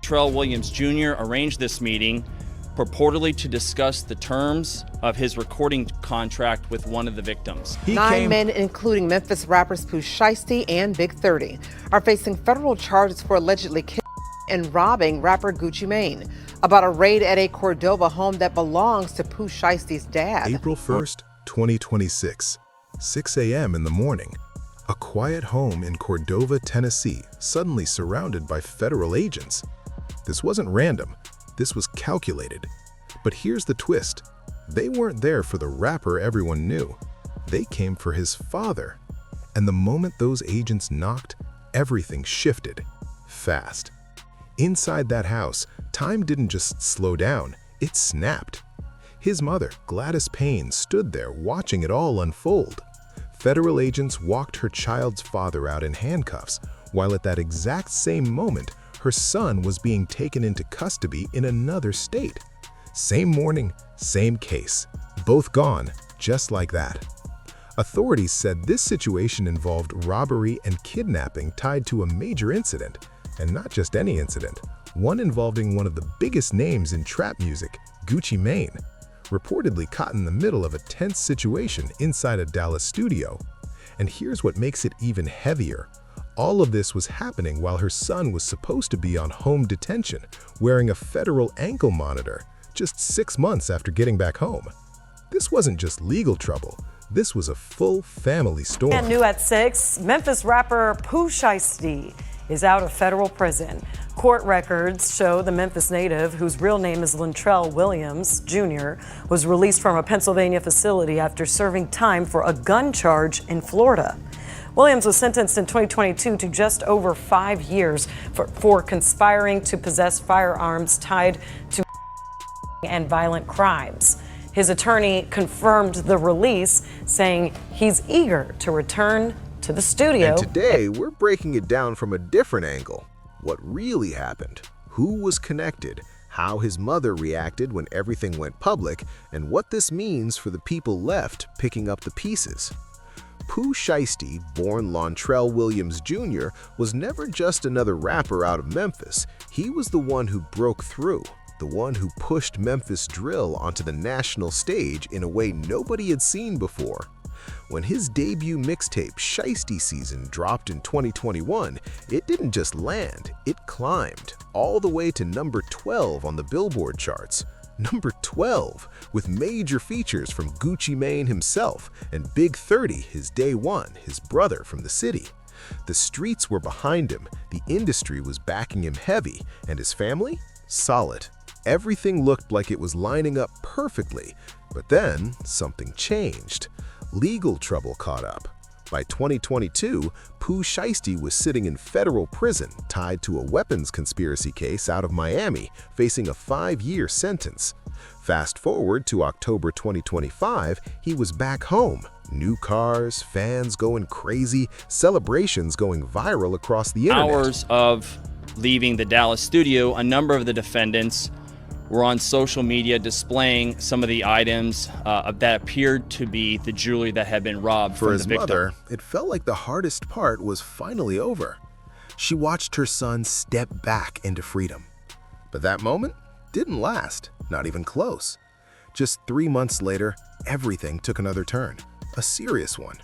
Lontrell Williams Jr. arranged this meeting purportedly to discuss the terms of his recording contract with one of the victims. Nine men, including Memphis rappers Pooh Shiesty and Big 30, are facing federal charges for allegedly killing and robbing rapper Gucci Mane about a raid at a Cordova home that belongs to Pooh Shiesty's dad. April 1st, 2026, 6 a.m. in the morning. A quiet home in Cordova, Tennessee, suddenly surrounded by federal agents. This wasn't random. This was calculated. But here's the twist. They weren't there for the rapper everyone knew. They came for his father. And the moment those agents knocked, everything shifted. Fast. Inside that house, time didn't just slow down, it snapped. His mother, Gladys Payne, stood there watching it all unfold. Federal agents walked her child's father out in handcuffs, while at that exact same moment, her son was being taken into custody in another state. Same morning, same case. Both gone, just like that. Authorities said this situation involved robbery and kidnapping tied to a major incident, and not just any incident, one involving one of the biggest names in trap music, Gucci Mane, reportedly caught in the middle of a tense situation inside a Dallas studio. And here's what makes it even heavier. All of this was happening while her son was supposed to be on home detention, wearing a federal ankle monitor, just 6 months after getting back home. This wasn't just legal trouble. This was a full family storm. And new at 6, Memphis rapper Pooh Shiesty is out of federal prison. Court records show the Memphis native, whose real name is Lontrell Williams Jr., was released from a Pennsylvania facility after serving time for a gun charge in Florida. Williams was sentenced in 2022 to just over 5 years for conspiring to possess firearms tied to and violent crimes. His attorney confirmed the release, saying he's eager to return to the studio. And today, we're breaking it down from a different angle. What really happened, who was connected, how his mother reacted when everything went public, and what this means for the people left picking up the pieces. Pooh Shiesty, born Lontrell Williams Jr., was never just another rapper out of Memphis. He was the one who broke through, the one who pushed Memphis drill onto the national stage in a way nobody had seen before. When his debut mixtape, Shiesty Season, dropped in 2021, it didn't just land, it climbed, all the way to number 12 on the Billboard charts. Number 12, with major features from Gucci Mane himself and Big 30, his day one, his brother from the city. The streets were behind him, the industry was backing him heavy, and his family? Solid. Everything looked like it was lining up perfectly, but then something changed. Legal trouble caught up. By 2022, Pooh Shiesty was sitting in federal prison tied to a weapons conspiracy case out of Miami, facing a 5-year sentence. Fast forward to October 2025, he was back home. New cars, fans going crazy, celebrations going viral across the internet. Hours of leaving the Dallas studio, a number of the defendants were on social media displaying some of the items that appeared to be the jewelry that had been robbed from the victim. For his mother, it felt like the hardest part was finally over. She watched her son step back into freedom. But that moment didn't last, not even close. Just 3 months later, everything took another turn, a serious one.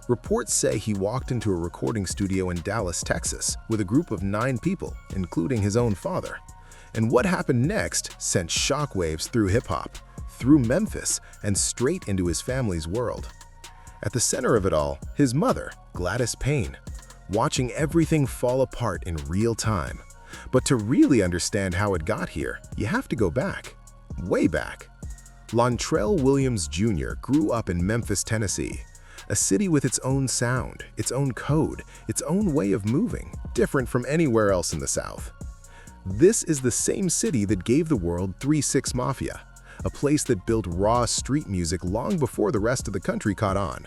Reports say he walked into a recording studio in Dallas, Texas, with a group of 9 people, including his own father. And what happened next sent shockwaves through hip-hop, through Memphis, and straight into his family's world. At the center of it all, his mother, Gladys Payne, watching everything fall apart in real time. But to really understand how it got here, you have to go back, way back. Lontrell Williams Jr. grew up in Memphis, Tennessee, a city with its own sound, its own code, its own way of moving, different from anywhere else in the South. This is the same city that gave the world 3 6 Mafia, a place that built raw street music long before the rest of the country caught on.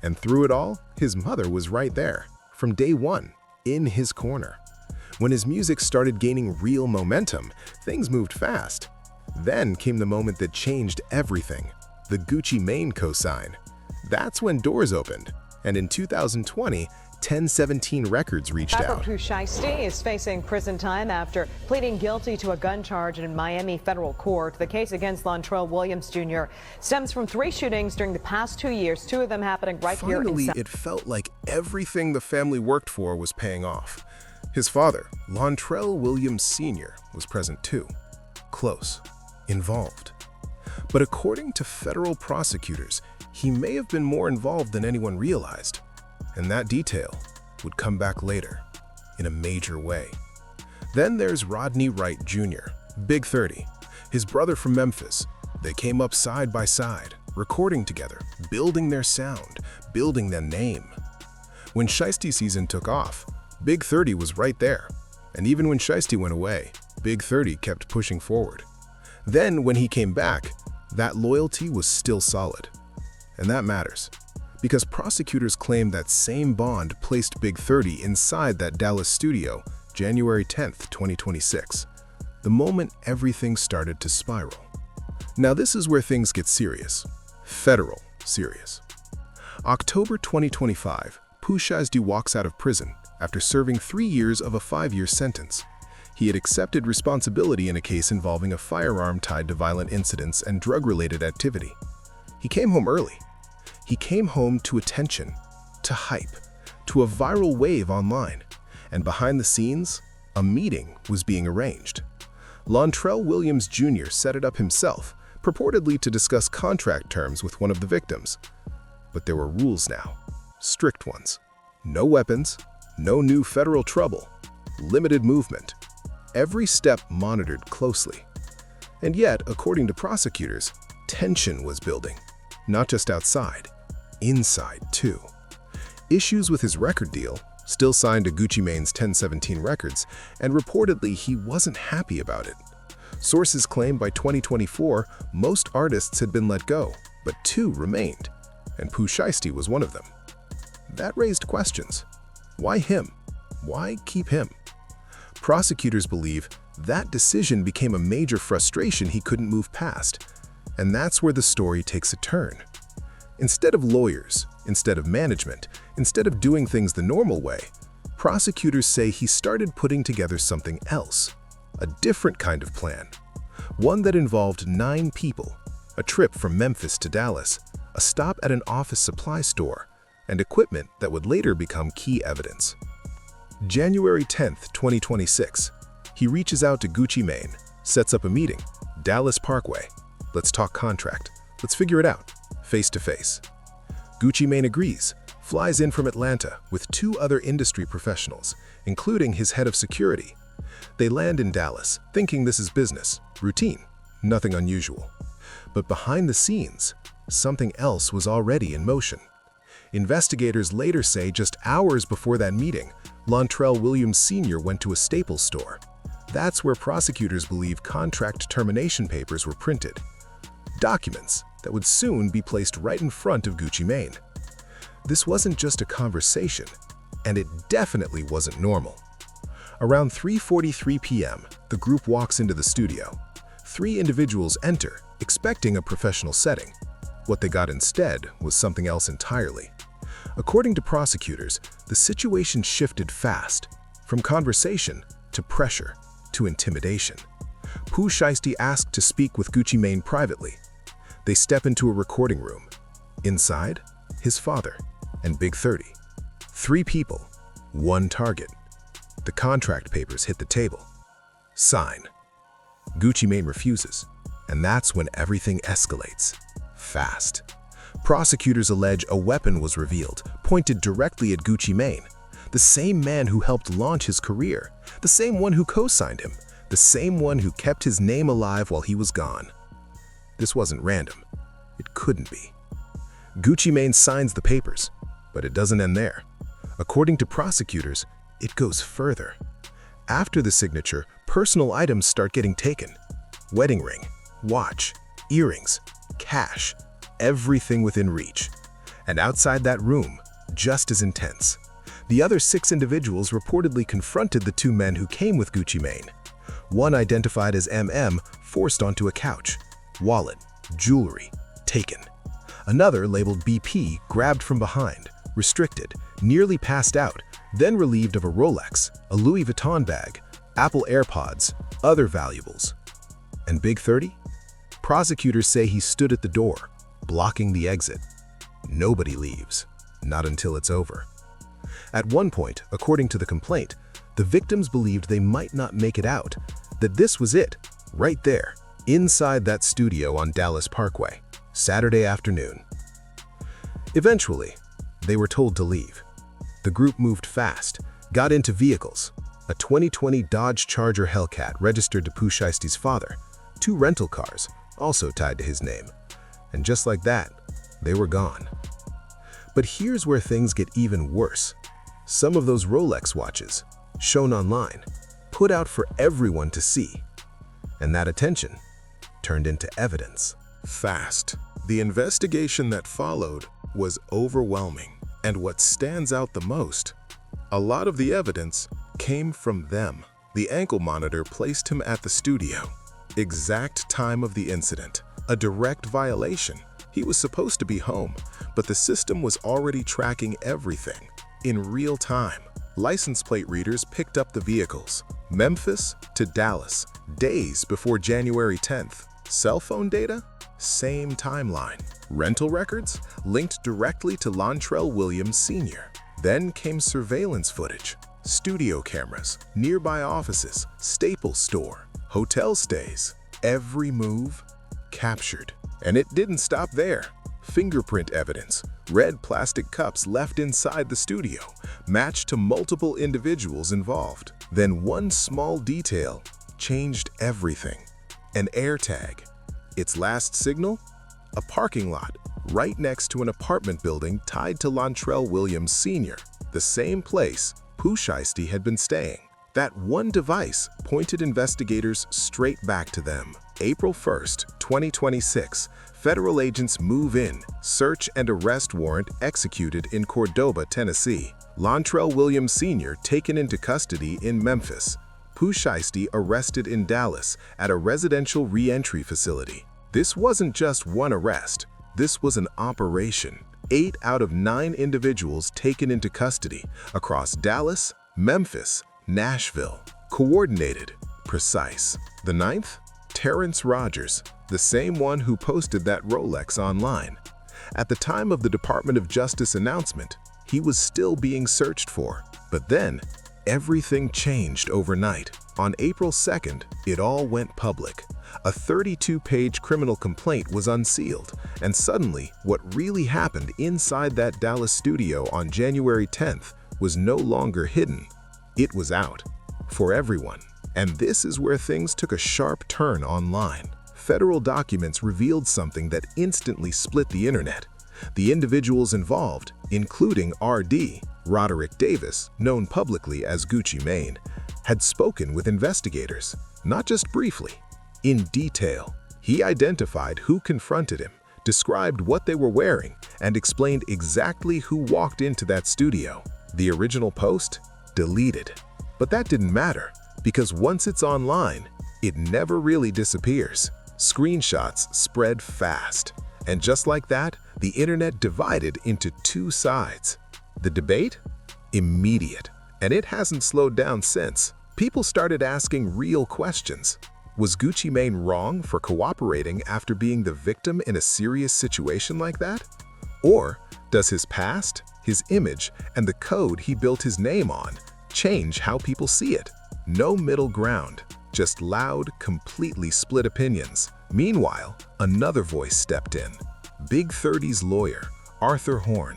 And through it all, his mother was right there, from day one, in his corner. When his music started gaining real momentum, things moved fast. Then came the moment that changed everything, the Gucci Mane cosign. That's when doors opened, and in 2020, 1017 Records reached Rapper out. Pooh Shiesty is facing prison time after pleading guilty to a gun charge in Miami federal court. The case against Lontrell Williams Jr. stems from 3 shootings during the past 2 years, 2 of them happening right here in Finally, it felt like everything the family worked for was paying off. His father, Lontrell Williams Sr., was present too. Close. Involved. But according to federal prosecutors, he may have been more involved than anyone realized. And that detail would come back later, in a major way. Then there's Rodney Wright Jr., Big 30, his brother from Memphis. They came up side by side, recording together, building their sound, building their name. When Shiesty season took off, Big 30 was right there. And even when Shiesty went away, Big 30 kept pushing forward. Then, when he came back, that loyalty was still solid. And that matters, because prosecutors claim that same bond placed Big 30 inside that Dallas studio January 10th, 2026, the moment everything started to spiral. Now this is where things get serious. Federal serious. October 2025, Pooh Shiesty walks out of prison after serving 3 years of a 5-year sentence. He had accepted responsibility in a case involving a firearm tied to violent incidents and drug-related activity. He came home early. He came home to attention, to hype, to a viral wave online. And behind the scenes, a meeting was being arranged. Lontrell Williams Jr. set it up himself, purportedly to discuss contract terms with one of the victims. But there were rules now, strict ones. No weapons, no new federal trouble, limited movement. Every step monitored closely. And yet, according to prosecutors, tension was building, not just outside, inside too. Issues with his record deal, still signed to Gucci Mane's 1017 Records, and reportedly he wasn't happy about it. Sources claim by 2024, most artists had been let go, but 2 remained, and Pooh Shiesty was one of them. That raised questions. Why him? Why keep him? Prosecutors believe that decision became a major frustration he couldn't move past, and that's where the story takes a turn. Instead of lawyers, instead of management, instead of doing things the normal way, prosecutors say he started putting together something else, a different kind of plan. One that involved 9 people, a trip from Memphis to Dallas, a stop at an office supply store, and equipment that would later become key evidence. January 10th, 2026, he reaches out to Gucci Mane, sets up a meeting, Dallas Parkway. Let's talk contract. Let's figure it out, face to face. Gucci Mane agrees, flies in from Atlanta with 2 other industry professionals, including his head of security. They land in Dallas, thinking this is business, routine, nothing unusual. But behind the scenes, something else was already in motion. Investigators later say just hours before that meeting, Lontrell Williams Sr. went to a Staples store. That's where prosecutors believe contract termination papers were printed. Documents that would soon be placed right in front of Gucci Mane. This wasn't just a conversation, and it definitely wasn't normal. Around 3:43 p.m., the group walks into the studio. 3 individuals enter, expecting a professional setting. What they got instead was something else entirely. According to prosecutors, the situation shifted fast, from conversation to pressure to intimidation. Pooh Shiesty asked to speak with Gucci Mane privately. They step into a recording room. Inside, his father and Big 30. 3 people, 1 target. The contract papers hit the table. Sign. Gucci Mane refuses, and that's when everything escalates. Fast. Prosecutors allege a weapon was revealed, pointed directly at Gucci Mane, the same man who helped launch his career, the same one who co-signed him, the same one who kept his name alive while he was gone. This wasn't random. It couldn't be. Gucci Mane signs the papers, but it doesn't end there. According to prosecutors, it goes further. After the signature, personal items start getting taken. Wedding ring, watch, earrings, cash, everything within reach. And outside that room, just as intense, the other 6 individuals reportedly confronted the 2 men who came with Gucci Mane. One identified as MM forced onto a couch, wallet, jewelry, taken. Another labeled BP grabbed from behind, restricted, nearly passed out, then relieved of a Rolex, a Louis Vuitton bag, Apple AirPods, other valuables. And Big 30? Prosecutors say he stood at the door, blocking the exit. Nobody leaves, not until it's over. At one point, according to the complaint, the victims believed they might not make it out, that this was it, right there, inside that studio on Dallas Parkway, Saturday afternoon. Eventually, they were told to leave. The group moved fast, got into vehicles, a 2020 Dodge Charger Hellcat registered to Pooh Shiesty's father, 2 rental cars, also tied to his name. And just like that, they were gone. But here's where things get even worse. Some of those Rolex watches, shown online, put out for everyone to see. And that attention turned into evidence. Fast. The investigation that followed was overwhelming. And what stands out the most, a lot of the evidence came from them. The ankle monitor placed him at the studio. Exact time of the incident. A direct violation. He was supposed to be home, but the system was already tracking everything in real time. License plate readers picked up the vehicles. Memphis to Dallas, days before January 10th. Cell phone data? Same timeline. Rental records linked directly to Lontrell Williams Sr. Then came surveillance footage, studio cameras, nearby offices, Staples store, hotel stays. Every move captured. And it didn't stop there. Fingerprint evidence, red plastic cups left inside the studio, matched to multiple individuals involved. Then one small detail changed everything. An AirTag. Its last signal? A parking lot right next to an apartment building tied to Lontrell Williams Sr., the same place Pooh Shiesty had been staying. That one device pointed investigators straight back to them. April 1st, 2026, federal agents move in, search and arrest warrant executed in Cordova, Tennessee. Lontrell Williams Sr. taken into custody in Memphis. Pooh Shiesty arrested in Dallas at a residential re-entry facility. This wasn't just one arrest. This was an operation. 8 out of 9 individuals taken into custody across Dallas, Memphis, Nashville. Coordinated, precise. The 9th? Terrence Rogers, the same one who posted that Rolex online. At the time of the Department of Justice announcement, he was still being searched for. But then, everything changed overnight. On April 2nd, it all went public. A 32-page criminal complaint was unsealed, and suddenly, what really happened inside that Dallas studio on January 10th was no longer hidden. It was out for everyone. And this is where things took a sharp turn online. Federal documents revealed something that instantly split the internet. The individuals involved, including R.D., Roderick Davis, known publicly as Gucci Mane, had spoken with investigators, not just briefly, in detail. He identified who confronted him, described what they were wearing, and explained exactly who walked into that studio. The original post? Deleted. But that didn't matter, because once it's online, it never really disappears. Screenshots spread fast. And just like that, the internet divided into 2 sides. The debate? Immediate. And it hasn't slowed down since. People started asking real questions. Was Gucci Mane wrong for cooperating after being the victim in a serious situation like that? Or does his past, his image, and the code he built his name on change how people see it? No middle ground, just loud, completely split opinions. Meanwhile, another voice stepped in. Big 30's lawyer, Arthur Horn.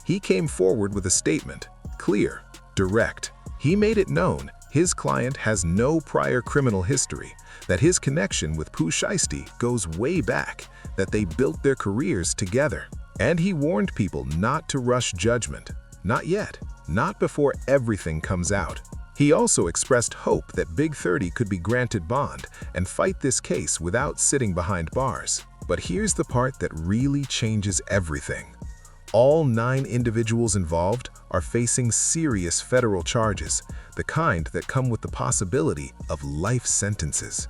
He came forward with a statement, clear, direct. He made it known his client has no prior criminal history, that his connection with Pooh Shiesty goes way back, that they built their careers together. And he warned people not to rush judgment. Not yet, not before everything comes out. He also expressed hope that Big 30 could be granted bond and fight this case without sitting behind bars. But here's the part that really changes everything. All 9 individuals involved are facing serious federal charges, the kind that come with the possibility of life sentences.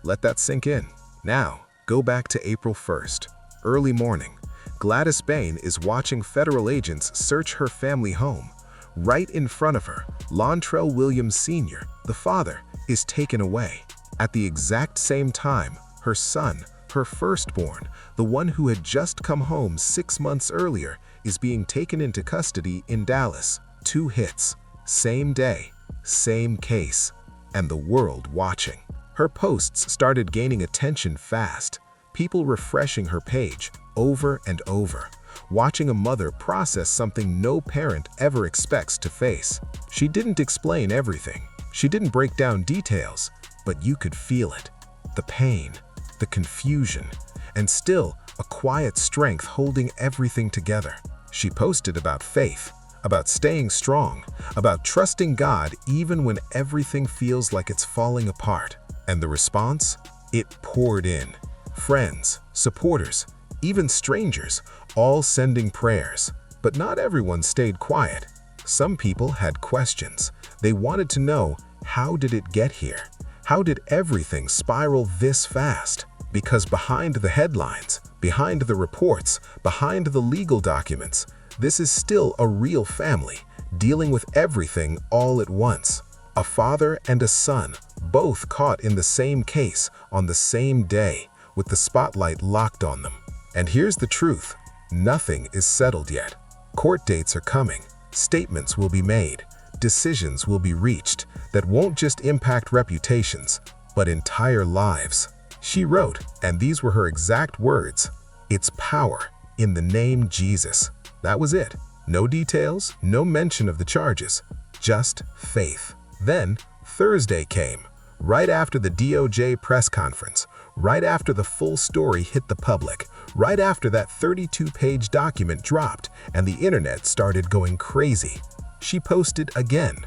Let that sink in. Now, go back to April 1st, early morning. Gladys Bain is watching federal agents search her family home. Right in front of her, Lontrell Williams Sr., the father, is taken away. At the exact same time, her son, her firstborn, the one who had just come home 6 months earlier, is being taken into custody in Dallas. 2 hits, same day, same case, and the world watching. Her posts started gaining attention fast, people refreshing her page over and over, watching a mother process something no parent ever expects to face. She didn't explain everything. She didn't break down details, but you could feel it. The pain, the confusion, and still a quiet strength holding everything together. She posted about faith, about staying strong, about trusting God even when everything feels like it's falling apart. And the response? It poured in. Friends, supporters, even strangers, all sending prayers. But not everyone stayed quiet. Some people had questions. They wanted to know, how did it get here? How did everything spiral this fast? Because behind the headlines, behind the reports, behind the legal documents, this is still a real family, dealing with everything all at once. A father and a son, both caught in the same case on the same day, with the spotlight locked on them. And here's the truth, nothing is settled yet. Court dates are coming, statements will be made, decisions will be reached that won't just impact reputations, but entire lives. She wrote, and these were her exact words, "It's power in the name Jesus." That was it. No details, no mention of the charges, just faith. Then Thursday came, right after the DOJ press conference, right after the full story hit the public, right after that 32-page document dropped and the internet started going crazy. She posted again,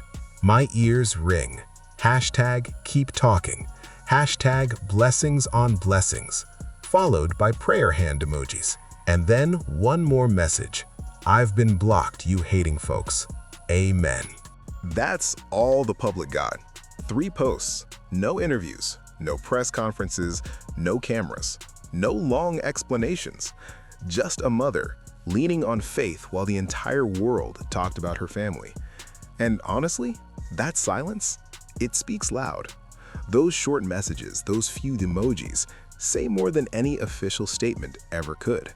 "My ears ring. Hashtag keep talking. Hashtag blessings on blessings." Followed by prayer hand emojis. And then one more message. "I've been blocked, you hating folks. Amen." That's all the public got. 3 posts, no interviews, no press conferences, no cameras, no long explanations. Just a mother leaning on faith while the entire world talked about her family. And honestly, that silence, it speaks loud. Those short messages, those few emojis, say more than any official statement ever could.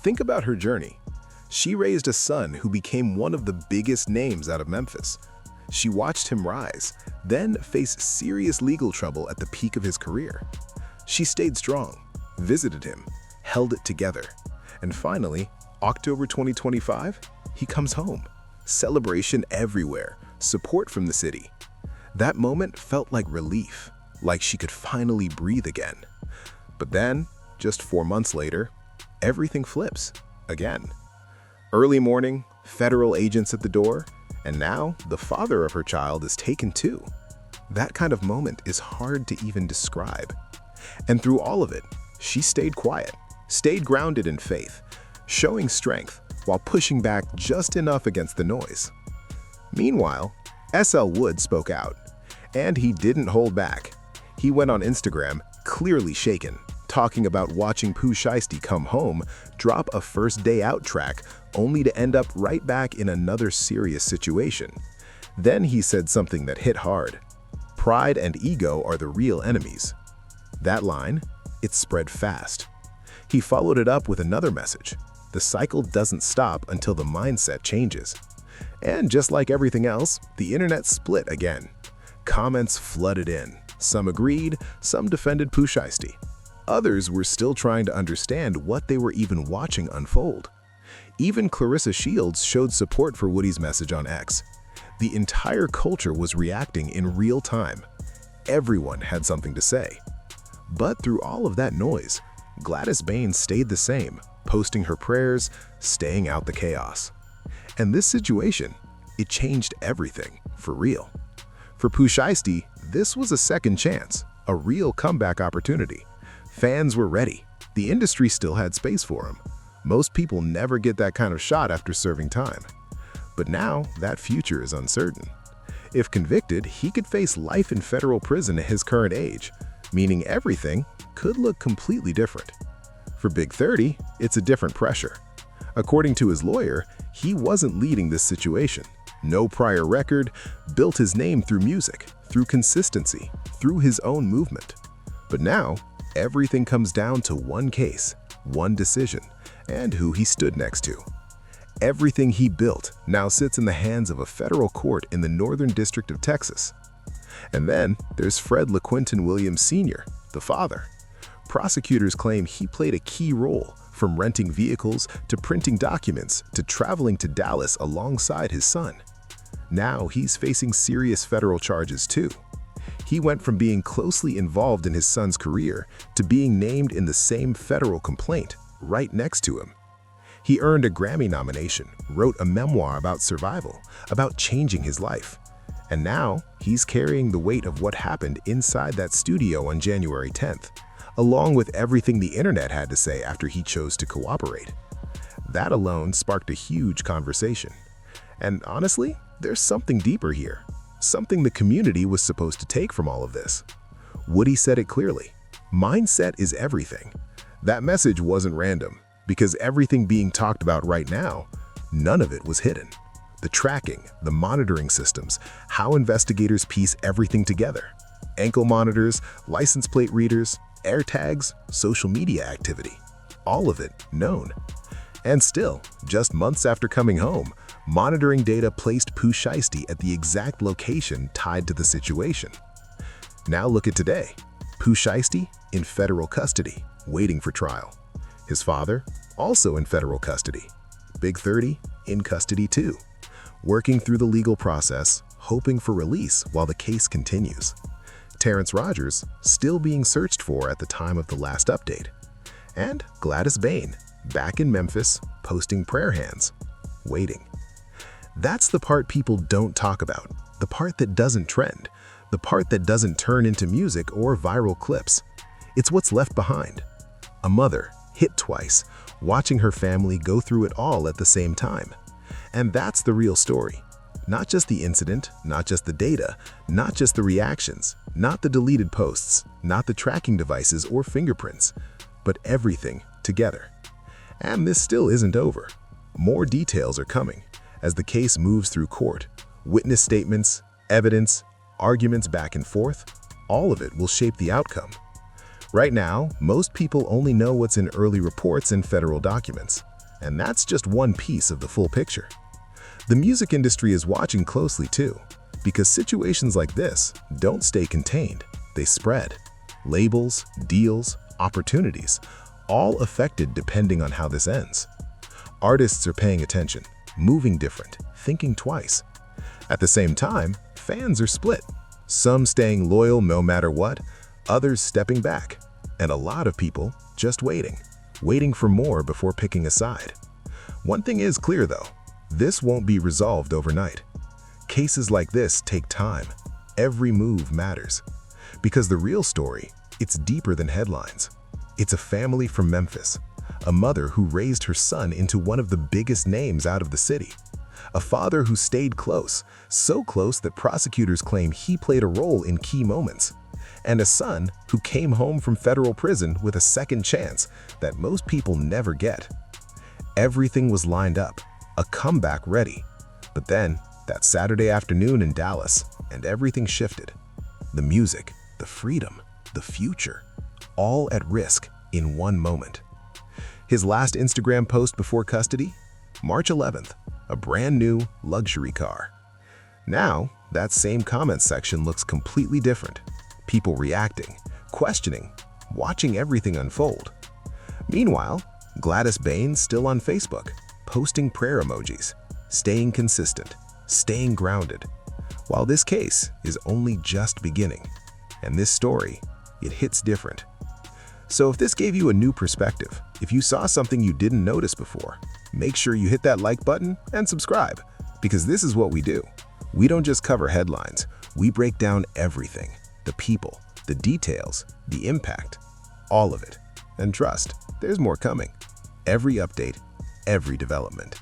Think about her journey. She raised a son who became one of the biggest names out of Memphis. She watched him rise, then face serious legal trouble at the peak of his career. She stayed strong, visited him, held it together. And finally, October 2025, he comes home. Celebration everywhere, support from the city. That moment felt like relief, like she could finally breathe again. But then, just 4 months later, everything flips again. Early morning, federal agents at the door, and now the father of her child is taken too. That kind of moment is hard to even describe. And through all of it, she stayed quiet, stayed grounded in faith, showing strength while pushing back just enough against the noise. Meanwhile, SL Wood spoke out, and he didn't hold back. He went on Instagram, clearly shaken, talking about watching Pooh Shiesty come home, drop a first day out track, only to end up right back in another serious situation. Then he said something that hit hard. Pride and ego are the real enemies. That line, it spread fast. He followed it up with another message. The cycle doesn't stop until the mindset changes. And just like everything else, the internet split again. Comments flooded in. Some agreed, some defended Pooh Shiesty. Others were still trying to understand what they were even watching unfold. Even Clarissa Shields showed support for Woody's message on X. The entire culture was reacting in real time. Everyone had something to say. But through all of that noise, Gladys Bain stayed the same, posting her prayers, staying out the chaos. And this situation, it changed everything, for real. For Pooh Shiesty, this was a second chance, a real comeback opportunity. Fans were ready. The industry still had space for him. Most people never get that kind of shot after serving time. But now, that future is uncertain. If convicted, he could face life in federal prison at his current age, meaning everything could look completely different. For Big 30, it's a different pressure. According to his lawyer, he wasn't leading this situation. No prior record, built his name through music, through consistency, through his own movement. But now, everything comes down to one case, one decision, and who he stood next to. Everything he built now sits in the hands of a federal court in the Northern District of Texas. And then there's Fred LaQuinton Williams Sr., the father. Prosecutors claim he played a key role, from renting vehicles to printing documents to traveling to Dallas alongside his son. Now he's facing serious federal charges too. He went from being closely involved in his son's career to being named in the same federal complaint right next to him. He earned a Grammy nomination, wrote a memoir about survival, about changing his life. And now he's carrying the weight of what happened inside that studio on January 10th, along with everything the internet had to say after he chose to cooperate. That alone sparked a huge conversation. And honestly, there's something deeper here, something the community was supposed to take from all of this. Woody said it clearly: mindset is everything. That message wasn't random, because everything being talked about right now, none of it was hidden. The tracking, the monitoring systems, how investigators piece everything together. Ankle monitors, license plate readers, AirTags, social media activity. All of it known. And still, just months after coming home, monitoring data placed Pooh Shiesty at the exact location tied to the situation. Now look at today. Pooh Shiesty in federal custody, waiting for trial. His father, also in federal custody. Big 30 in custody too, working through the legal process, hoping for release while the case continues. Terrence Rogers still being searched for at the time of the last update. And Gladys Bain, back in Memphis, posting prayer hands, waiting. That's the part people don't talk about, the part that doesn't trend, the part that doesn't turn into music or viral clips. It's what's left behind. A mother, hit twice, watching her family go through it all at the same time. And that's the real story. Not just the incident, not just the data, not just the reactions, not the deleted posts, not the tracking devices or fingerprints, but everything together. And this still isn't over. More details are coming as the case moves through court. Witness statements, evidence, arguments back and forth, all of it will shape the outcome. Right now, most people only know what's in early reports and federal documents, and that's just one piece of the full picture. The music industry is watching closely too, because situations like this don't stay contained, they spread. Labels, deals, opportunities, all affected depending on how this ends. Artists are paying attention, moving different, thinking twice. At the same time, fans are split, some staying loyal no matter what, others stepping back, and a lot of people just waiting for more before picking a side. One thing is clear though, this won't be resolved overnight. Cases like this take time. Every move matters. Because the real story, it's deeper than headlines. It's a family from Memphis, a mother who raised her son into one of the biggest names out of the city, a father who stayed close, so close that prosecutors claim he played a role in key moments, and a son who came home from federal prison with a second chance that most people never get. Everything was lined up, a comeback ready. But then, that Saturday afternoon in Dallas, and everything shifted. The music, the freedom, the future, all at risk in one moment. His last Instagram post before custody? March 11th, a brand new luxury car. Now, that same comment section looks completely different. People reacting, questioning, watching everything unfold. Meanwhile, Gladys Bain still on Facebook, posting prayer emojis, staying consistent, staying grounded. While this case is only just beginning, and this story, it hits different. So if this gave you a new perspective, if you saw something you didn't notice before, make sure you hit that like button and subscribe, because this is what we do. We don't just cover headlines, we break down everything, the people, the details, the impact, all of it. And trust, there's more coming. Every update, every development.